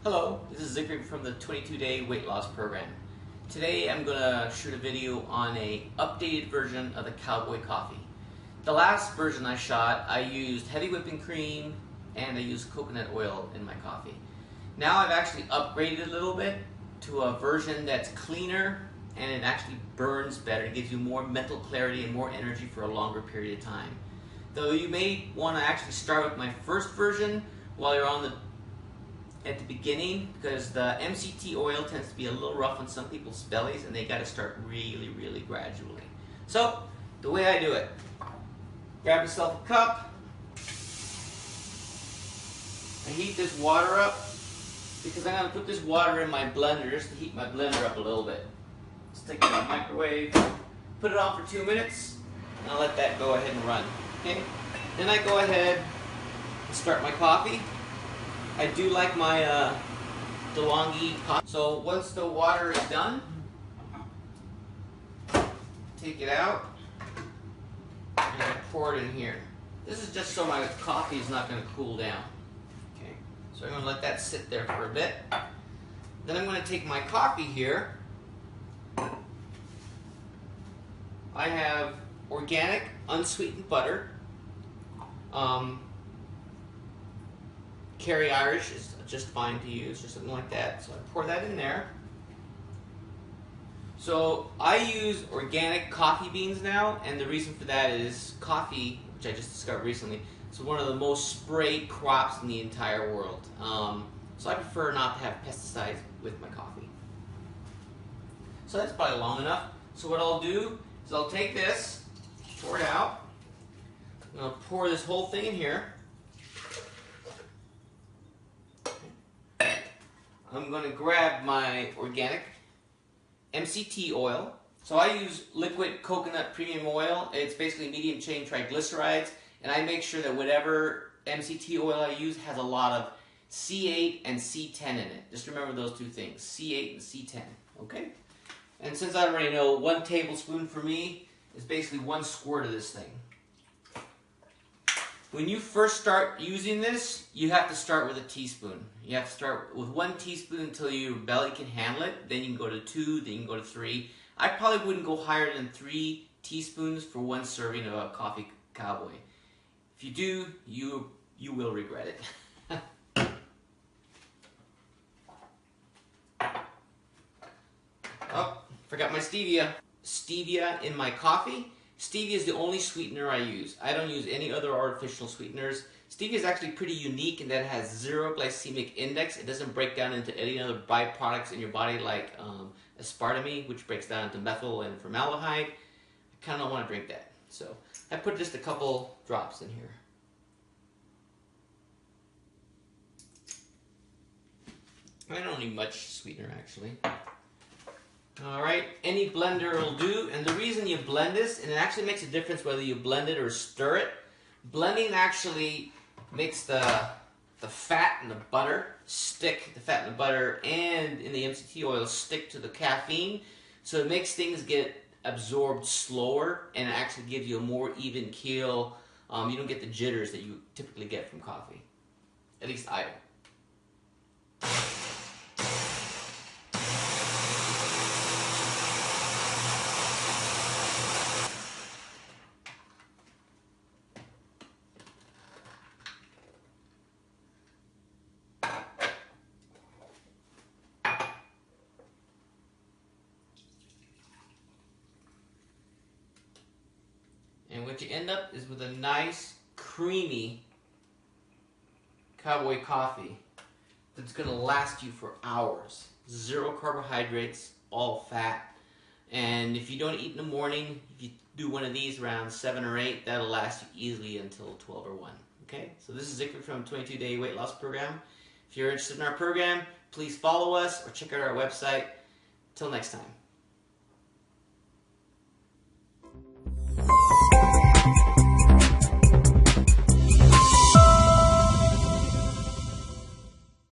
Hello, this is Zikri from the 22-day weight loss program. Today I'm going to shoot a video on a updated version of the cowboy coffee. The last version I shot, I used heavy whipping cream and I used coconut oil in my coffee. Now I've actually upgraded a little bit to a version that's cleaner and it actually burns better. It gives you more mental clarity and more energy for a longer period of time. Though you may want to actually start with my first version while you're at the beginning, because the MCT oil tends to be a little rough on some people's bellies and they got to start really gradually. So the way I do it, grab yourself a cup, I heat this water up because I'm going to put this water in my blender just to heat my blender up a little bit. Stick it in the microwave, put it on for 2 minutes, and I'll let that go ahead and run. Okay? Then I go ahead and start my coffee. I do like my DeLonghi coffee. So once the water is done, take it out and pour it in here. This is just so my coffee is not going to cool down. Okay, so I'm going to let that sit there for a bit. Then I'm going to take my coffee here. I have organic, unsweetened butter. Kerry Irish is just fine to use, or something like that. So I pour that in there. So I use organic coffee beans now, and the reason for that is coffee, which I just discovered recently, is one of the most sprayed crops in the entire world. So I prefer not to have pesticides with my coffee. So that's probably long enough. So what I'll do is I'll take this, pour it out. I'm going to pour this whole thing in here. I'm going to grab my organic MCT oil. So I use liquid coconut premium oil. It's basically medium chain triglycerides, and I make sure that whatever MCT oil I use has a lot of C8 and C10 in it. Just remember those two things, C8 and C10, okay? And since I already know 1 tablespoon for me is basically 1 squirt of this thing. When you first start using this, you have to start with a teaspoon. You have to start with 1 teaspoon until your belly can handle it. Then you can go to 2, then you can go to 3. I probably wouldn't go higher than 3 teaspoons for 1 serving of a coffee cowboy. If you do, you will regret it. Oh, forgot my stevia. Stevia in my coffee. Stevia is the only sweetener I use. I don't use any other artificial sweeteners. Stevia is actually pretty unique in that it has 0 glycemic index. It doesn't break down into any other byproducts in your body like aspartame, which breaks down into methyl and formaldehyde. I kind of don't want to drink that. So I put just a couple drops in here. I don't need much sweetener actually. Alright, any blender will do, and the reason you blend this, and it actually makes a difference whether you blend it or stir it, blending actually makes the fat and the butter stick, the fat and the butter and in the MCT oil stick to the caffeine, so it makes things get absorbed slower and it actually gives you a more even keel. You don't get the jitters that you typically get from coffee. At least I don't. And what you end up is with a nice, creamy cowboy coffee that's going to last you for hours. 0 carbohydrates, all fat. And if you don't eat in the morning, if you do one of these around 7 or 8, that'll last you easily until 12 or 1. Okay? So this is Zikri from 22-day weight loss program. If you're interested in our program, please follow us or check out our website. Till next time.